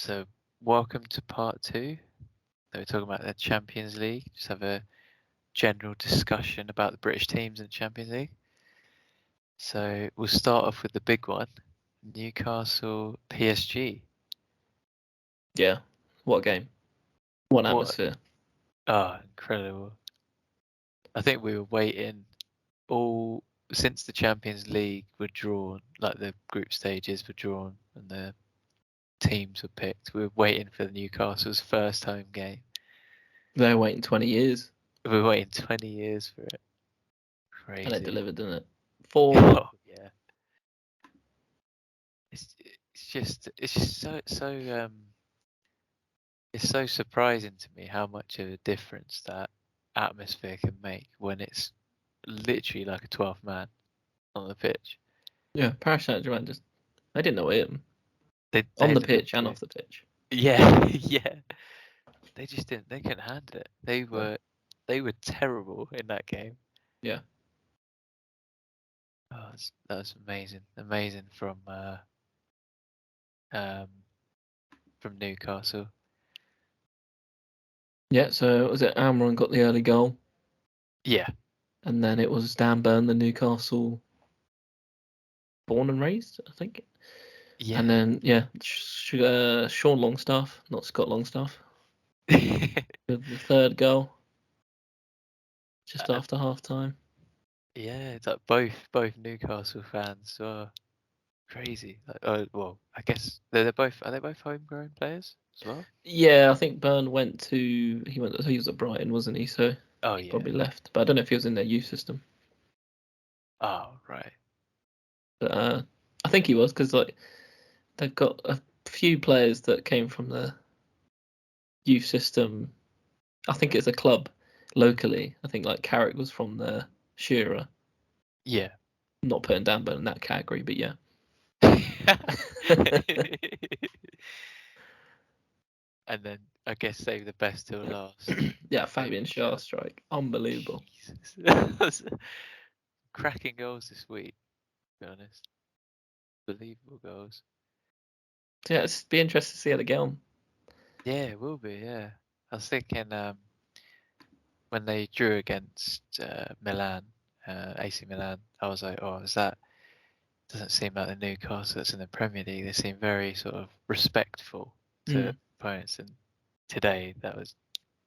So, welcome to part two. So we're talking about the Champions League. Just have a general discussion about the British teams in the Champions League. So we'll start off with the big one, Newcastle PSG. Yeah, what a game. What an atmosphere. Oh, incredible. I think we were waiting all since the Champions League were drawn, like the group stages were drawn and the teams were picked. We were waiting for the Newcastle's first home game. They're waiting 20 years. We were waiting 20 years for it. Crazy. And it delivered, didn't it? Oh, yeah. It's just it's so surprising to me how much of a difference that atmosphere can make when it's literally like a 12th man on the pitch. Yeah, Paris Saint-Germain they didn't know him. They on the pitch and off the pitch. Yeah, yeah. They couldn't handle it. They were terrible in that game. Yeah. Oh, that was amazing from Newcastle. Yeah, so was it Amron got the early goal? Yeah. And then it was Dan Burn, the Newcastle born and raised, I think. Yeah. And then Sean Longstaff, not Scott Longstaff, with the third goal just after half time. Yeah, it's like both Newcastle fans are crazy. Like, well, I guess are they both homegrown players as well? Yeah, I think Burn he was at Brighton, wasn't he? So yeah, probably left, but I don't know if he was in their youth system. Oh right. But I think he was, because like they've got a few players that came from the youth system. I think it's a club locally. I think like Carrick was from the Shearer. Yeah. Not putting Dan Burn in that category, but yeah. And then I guess save the best till last. Yeah, Fabian Schär strike. Unbelievable. Cracking goals this week, to be honest. Believable goals. Yeah, it's be interesting to see how they get on. Yeah, it will be, yeah. I was thinking when they drew against Milan, AC Milan, I was like, doesn't seem like the Newcastle that's in the Premier League. They seem very sort of respectful to opponents, and today that was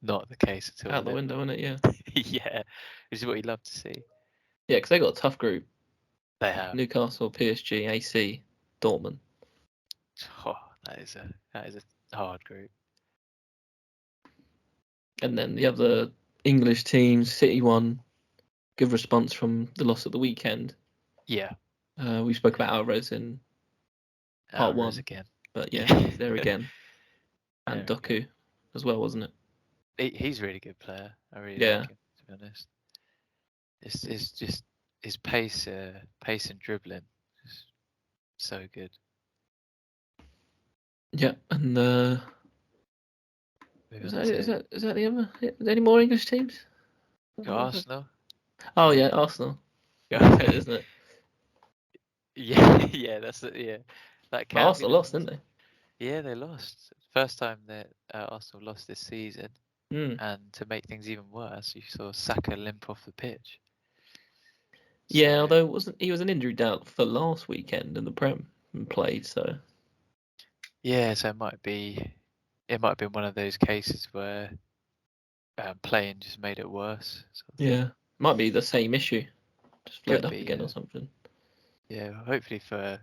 not the case at all. Out the window, isn't it? Yeah. Yeah, which is what you'd love to see. Yeah, because they got a tough group. They have Newcastle, PSG, AC, Dortmund. Oh, that is a hard group. And then the other English teams, City won. Good response from the loss at the weekend. Yeah. We spoke about Alvarez in part one again. But yeah, he's there again. And Doku as well, wasn't it? He's a really good player. I really like him, to be honest. It's just his pace and dribbling is so good. Yeah, and is that the other? Are there any more English teams? Arsenal. Oh yeah, Arsenal. Isn't it? Yeah, that's it. Yeah, that Arsenal lost, didn't they? Yeah, they lost. First time that Arsenal lost this season, and to make things even worse, you saw Saka limp off the pitch. Yeah, although he was an injury doubt for last weekend in the Prem and played, so. Yeah, so it might have been one of those cases where playing just made it worse. Yeah, might be the same issue, just flared up again or something. Yeah, hopefully for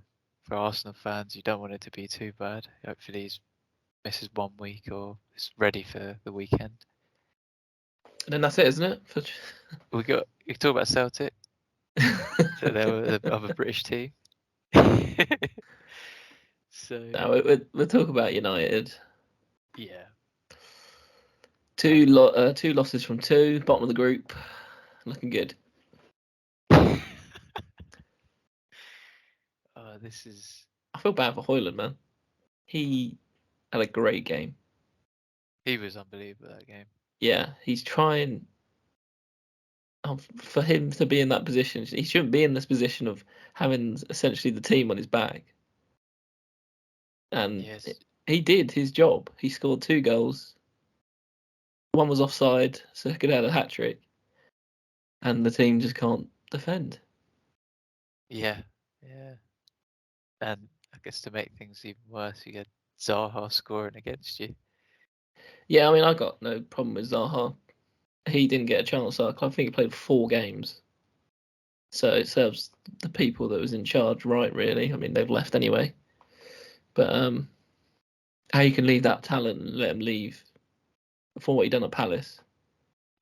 Arsenal fans, you don't want it to be too bad. Hopefully he misses 1 week or is ready for the weekend. And then that's it, isn't it? We talk about Celtic. So they were the other British team. So now we'll talk about United. Yeah. Two losses from two, bottom of the group, looking good. I feel bad for Højlund, man. He had a great game. He was unbelievable that game. Yeah, he's trying. For him to be in that position, he shouldn't be in this position of having essentially the team on his back. And he did his job. He scored 2 goals. One was offside, so he could have a hat trick, and the team just can't defend. Yeah, yeah. And I guess to make things even worse, you get Zaha scoring against you. Yeah, I mean, I got no problem with Zaha. He didn't get a chance. I think he played 4 games. So it serves the people that was in charge right, really. I mean, they've left anyway. But how you can leave that talent and let him leave for what he done at Palace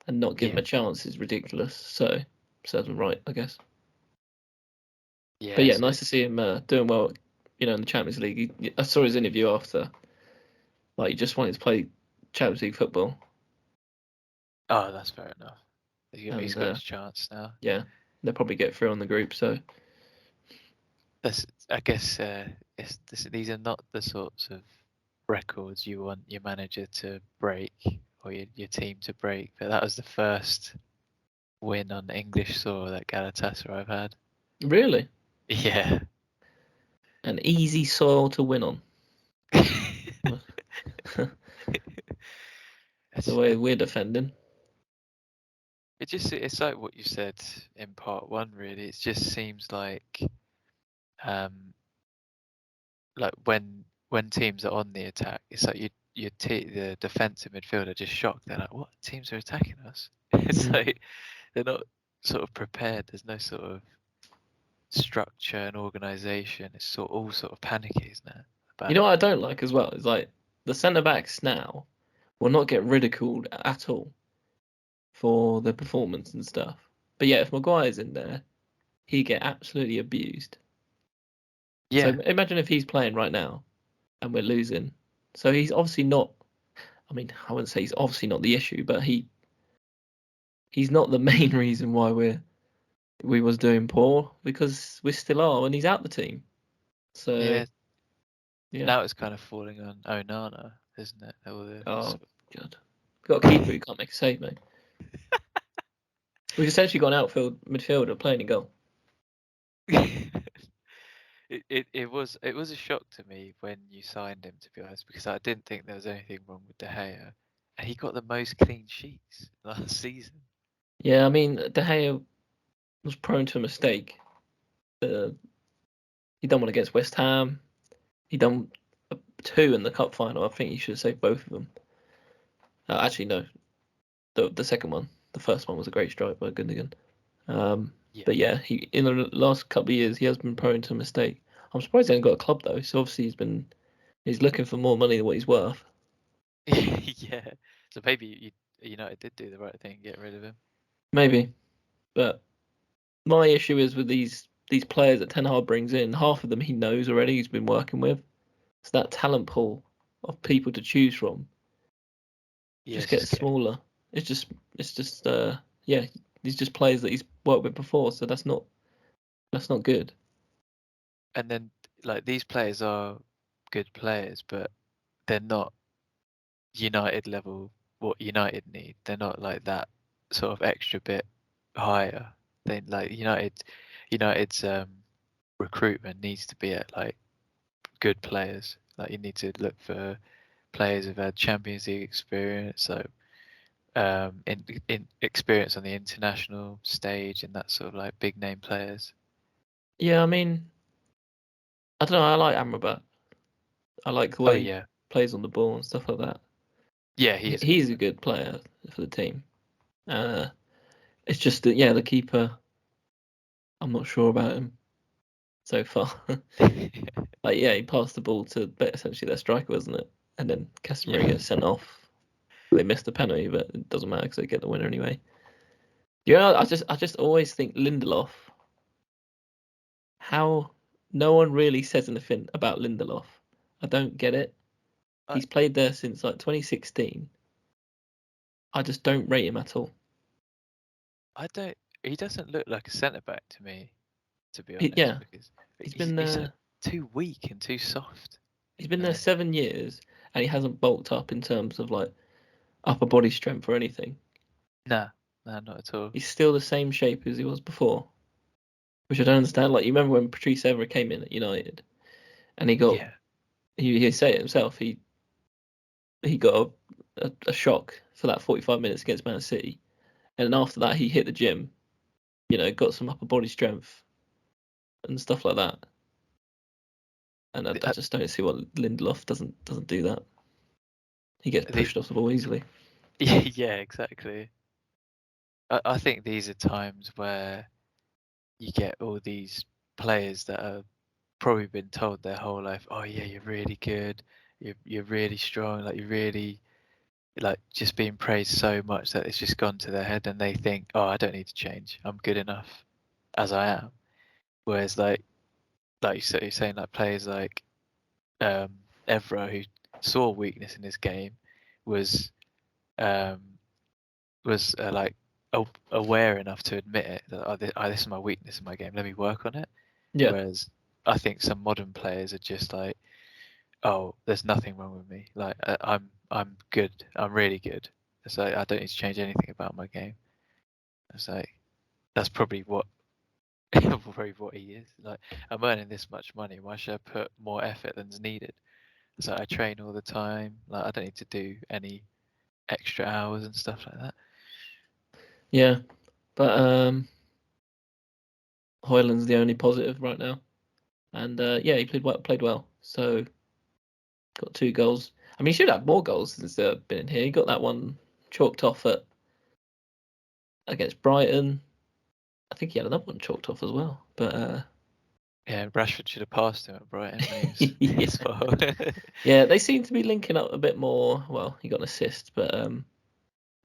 and not give him Yeah, a chance is ridiculous. So serves him right, I guess. But yeah. yeah, So nice to see him doing well. In the Champions League. I saw his interview after. Like, he just wanted to play Champions League football, oh, that's fair enough. He's and got his chance now. yeah, they'll probably get through on the group. So I guess these are not the sorts of records you want your manager to break or your team to break. But that was the first win on English soil that Galatasaray have had. really, Yeah. an easy soil to win on. The way we're defending. It's like what you said in part one, really. It just seems um like when teams are on the attack, it's like the defensive midfielder just shocked. They're like, what, teams are attacking us? It's Mm. like they're not sort of prepared. There's no sort of structure and organization. It's all sort of panicky, isn't it? You know what I don't like as well is like the centre backs now will not get ridiculed at all for their performance and stuff. But yeah, if Maguire's in there, he get absolutely abused. So Yeah, imagine if he's playing right now and we're losing. So he's obviously not. I mean, I wouldn't say he's obviously not the issue, but he's not the main reason why we was doing poor because we still are when he's out the team. So yeah. yeah. Now it's kind of falling on Onana, isn't it? All the Oh god, we've got a keeper who can't make a save, mate. We've essentially got an outfield midfielder playing a goal. it was a shock to me when you signed him, to be honest, because I didn't think there was anything wrong with De Gea, and he got the most clean sheets last season. Yeah, I mean, De Gea was prone to a mistake. He done one against West Ham. He done 2 in the cup final. I think he should have saved both of them. Actually, no. The second one. The first one was a great strike by Gundogan. Yeah, But yeah, he in the last couple of years he has been prone to a mistake. I'm surprised he hasn't got a club though. So obviously he's looking for more money than what he's worth. yeah. So maybe United did do the right thing, get rid of him. Maybe, but my issue is with these players that Ten Hag brings in. Half of them he knows already. He's been working with. So that talent pool of people to choose from Yeah, just it's gets just getting, smaller. It's just yeah. These just players that he's worked with before. So that's not good. and then like these players are good players, but they're not United level what United need. They're not like that sort of extra bit higher. They like United's recruitment needs to be at like good players. Like you need to look for players who've had Champions League experience, so in experience on the international stage and that sort of like big name players. Yeah, I mean, I don't know. I like Amrabat. I like the Oh way he yeah, plays on the ball and stuff like that. yeah, he is a good He's a player. good player for the team. Uh, it's just that yeah, the keeper. I'm not sure about him so far. Like yeah, he passed the ball to essentially their striker, wasn't it? And then Casemiro Yeah, gets sent off. They missed the penalty, but it doesn't matter because they get the winner anyway. Yeah, I just always think Lindelof. How no one really says anything about Lindelof. I don't get it. I He's played there since like 2016. I just don't rate him at all. I don't. He doesn't look like a centre back to me, to be He- honest, yeah, because he's been he's so there. too weak and too soft. He's been there Uh, 7 years, and he hasn't bulked up in terms of like upper body strength or anything. nah, nah, not at all. He's still the same shape as he was before, which I don't understand. Like you remember when Patrice Evra came in at United, and he got Yeah, he said it himself. He got a shock for that 45 minutes against Man City, and then after that he hit the gym. Got some upper body strength and stuff like that. And I just don't see what Lindelof doesn't do that. He gets pushed off the ball easily. Yeah, exactly. I think these are times where you get all these players that have probably been told their whole life, oh yeah, you're really good, you're really strong, like you're really like just being praised so much that it's just gone to their head and they think, oh, I don't need to change, I'm good enough as I am. Whereas like you're saying, like players like Evra, who saw weakness in his game, was um, like aware enough to admit it that this is my weakness in my game. Let me work on it. Yeah. Whereas I think some modern players are just like, oh, there's nothing wrong with me. Like I'm good. I'm really good. So I don't need to change anything about my game. It's like that's probably what he is. Like I'm earning this much money. Why should I put more effort than's needed? So I train all the time. Like I don't need to do any extra hours and stuff like that. Yeah, but Højlund's the only positive right now, and he played well. So got 2 goals. I mean, he should have more goals since they've been in here. He got that one chalked off against Brighton. I think he had another one chalked off as well. But yeah, Rashford should have passed him at Brighton when he was his fault. Yeah, they seem to be linking up a bit more. Well, he got an assist, but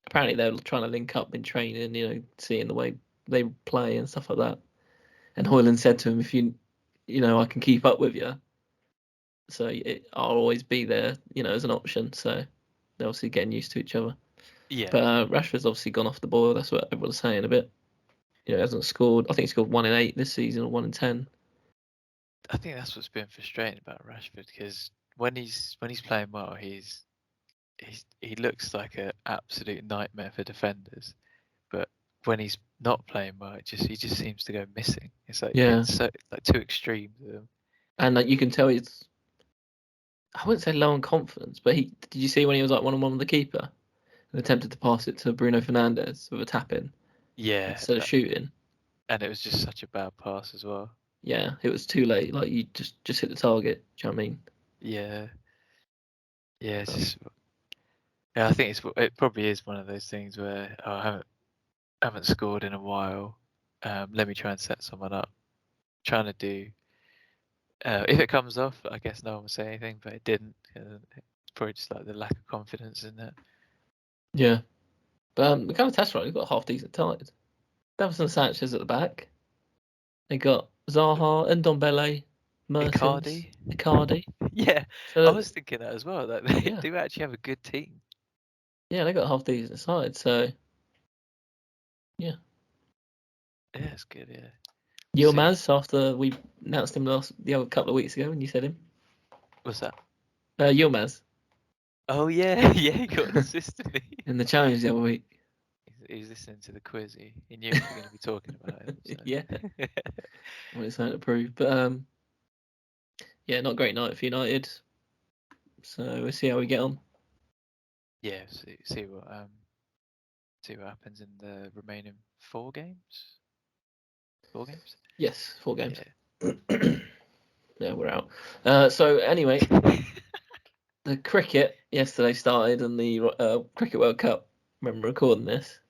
apparently they're trying to link up in training. Seeing the way they play and stuff like that. And Højlund said to him, "If I can keep up with you, so I'll always be there, as an option." So they're obviously getting used to each other. Yeah. But Rashford's obviously gone off the boil. That's what everyone's saying a bit. He hasn't scored. I think he scored 1 in 8 this season or 1 in 10. I think that's what's been frustrating about Rashford, because when he's playing well, he looks like an absolute nightmare for defenders. But when he's not playing well, he just seems to go missing. It's like it's so like too extreme to him. And you can tell he's, I wouldn't say low on confidence, but did you see when he was like 1-on-1 with the keeper and attempted to pass it to Bruno Fernandes with a tap in instead of shooting? And it was just such a bad pass as well. Yeah, it was too late. Like you just hit the target. Do you know what I mean? Yeah. Yeah, it's just. Yeah, I think it probably is one of those things where I haven't scored in a while. Let me try and set someone up. Trying to do. If it comes off, I guess no one will say anything, but it didn't. It's probably just like the lack of confidence in it. Yeah, but the Galatasaray got half decent tied. Davison Sanchez at the back. They got Zaha and Ndombele, Mertens, Icardi. Yeah, So I was thinking that as well. That they do actually have a good team. Yeah, they got a half decent side. So yeah. Yeah, it's good. Yeah. Yilmaz, after we announced him the other couple of weeks ago, when you said him. What's that? Yilmaz. Oh yeah, yeah, he got an assist in the challenge the other week. He was listening to the quiz. He knew we were going to be talking about it. So. Yeah. Well, it's something to prove, but yeah, not a great night for United. So we'll see how we get on. Yeah, see what happens in the remaining 4 games. 4 games? Yes, 4 games. Yeah, yeah, we're out. So anyway, the cricket yesterday started and the Cricket World Cup. Remember recording this?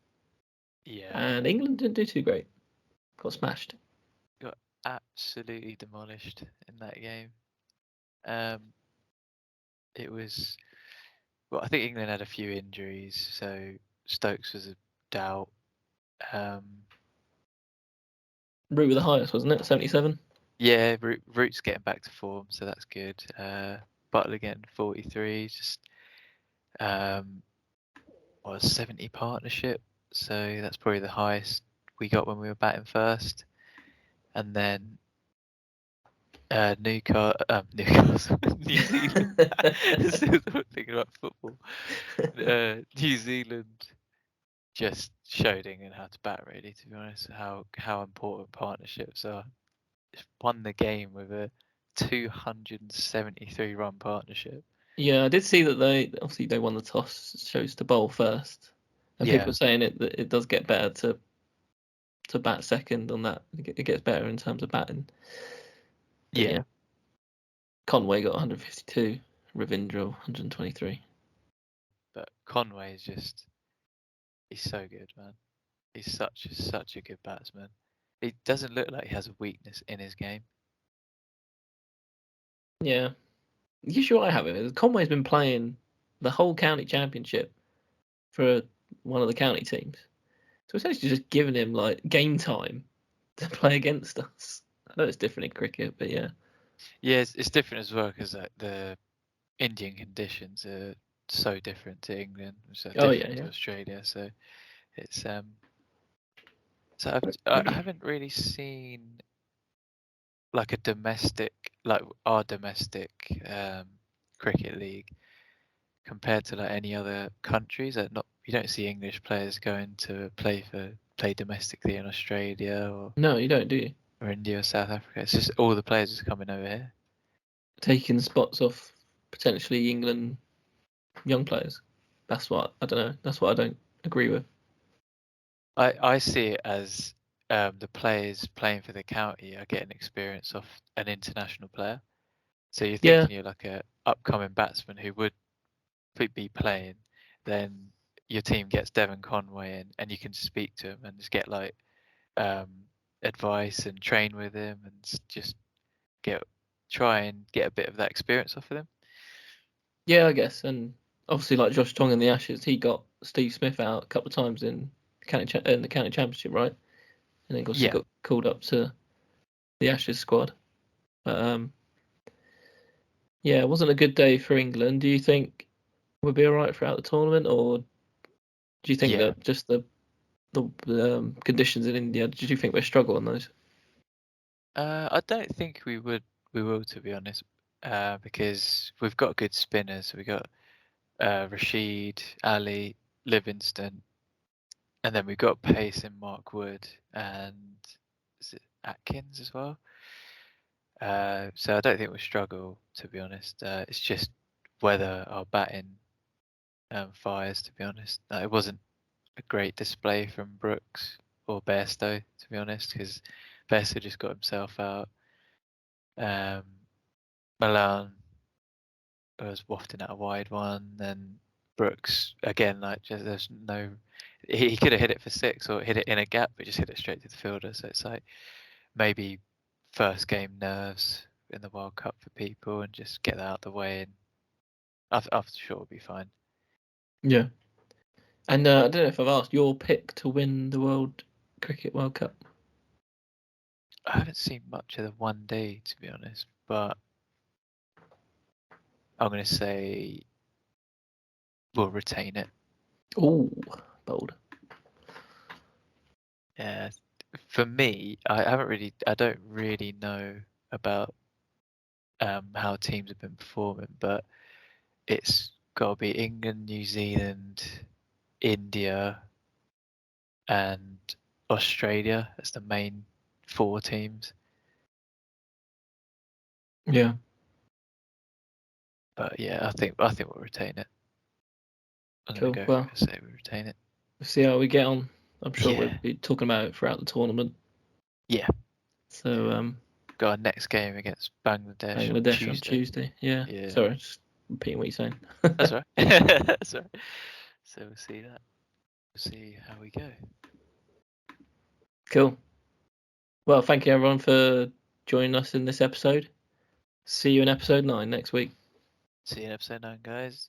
Yeah. And England didn't do too great. Got smashed. Got absolutely demolished in that game. It was. Well, I think England had a few injuries, so Stokes was a doubt. Root with the highest, wasn't it? 77. Yeah, Root's getting back to form, so that's good. Butler getting 43, just 70 partnership, so that's probably the highest we got when we were batting first. And then Newcastle, New Zealand. Still thinking about football. New Zealand just showed England how to bat, really. To be honest, how important partnerships are. Just won the game with a 273 run partnership. Yeah, I did see that they won the toss, chose to bowl first, and people Yeah. are saying that it does get better to bat second on that. It gets better in terms of batting. But Yeah. Conway got 152, Ravindra 123. But Conway is he's so good, man. He's such a good batsman. He doesn't look like he has a weakness in his game. Yeah. The issue I have is Conway's been playing the whole county championship for one of the county teams. So essentially just giving him like game time to play against us. I know it's different in cricket, but yeah. Yeah, it's different as well because like the Indian conditions are so different to England, so different to Australia. So it's so I haven't really seen like a domestic, like our domestic cricket league compared to like any other countries. You don't see English players going to play domestically in Australia No, you don't, do you? or India or South Africa. It's just all the players are coming over here. Taking spots off potentially England young players. That's what I don't know. That's what I don't agree with. I see it as the players playing for the county are getting experience off an international player. So you're thinking you're like a upcoming batsman who would be playing, then your team gets Devon Conway in, and you can speak to him and just get like advice and train with him and just try and get a bit of that experience off of him. Yeah, I guess. And obviously, like Josh Tong in the Ashes, he got Steve Smith out a couple of times in the county championship, right? And then got called up to the Ashes squad. But yeah, it wasn't a good day for England. Do you think we'll be all right throughout the tournament, or do you think that just the conditions in India? Did you think we'll struggle on those? I don't think we will, to be honest, because we've got good spinners. We got Rashid, Ali, Livingston, and then we've got pace in Mark Wood and is it Atkins as well. So I don't think we'll struggle, to be honest. It's just whether our batting fires, to be honest. It wasn't a great display from Brooks or Bairstow, to be honest, because Bairstow just got himself out. Milan was wafting out a wide one, and Brooks again, like just there's no. He could have hit it for 6 or hit it in a gap, but just hit it straight to the fielder. So it's like maybe first game nerves in the World Cup for people, and just get that out of the way, and after sure it'll be fine. Yeah. And I don't know if I've asked your pick to win the Cricket World Cup. I haven't seen much of the one day, to be honest, but I'm going to say we'll retain it. Oh, bold. Yeah, for me, I don't really know about how teams have been performing, but it's got to be England, New Zealand, India, and Australia as the main 4 teams. Yeah. But yeah, I think we'll retain it. I'm Cool. gonna say we retain it. We'll see how we get on. I'm sure we'll be talking about it throughout the tournament. Yeah. So got our next game against Bangladesh on Tuesday. Yeah. Sorry, just repeating what you're saying. That's all right. That's all right. So we'll see that. We'll see how we go. Cool. Well, thank you everyone for joining us in this episode. See you in episode 9 next week. See you in episode 9, guys.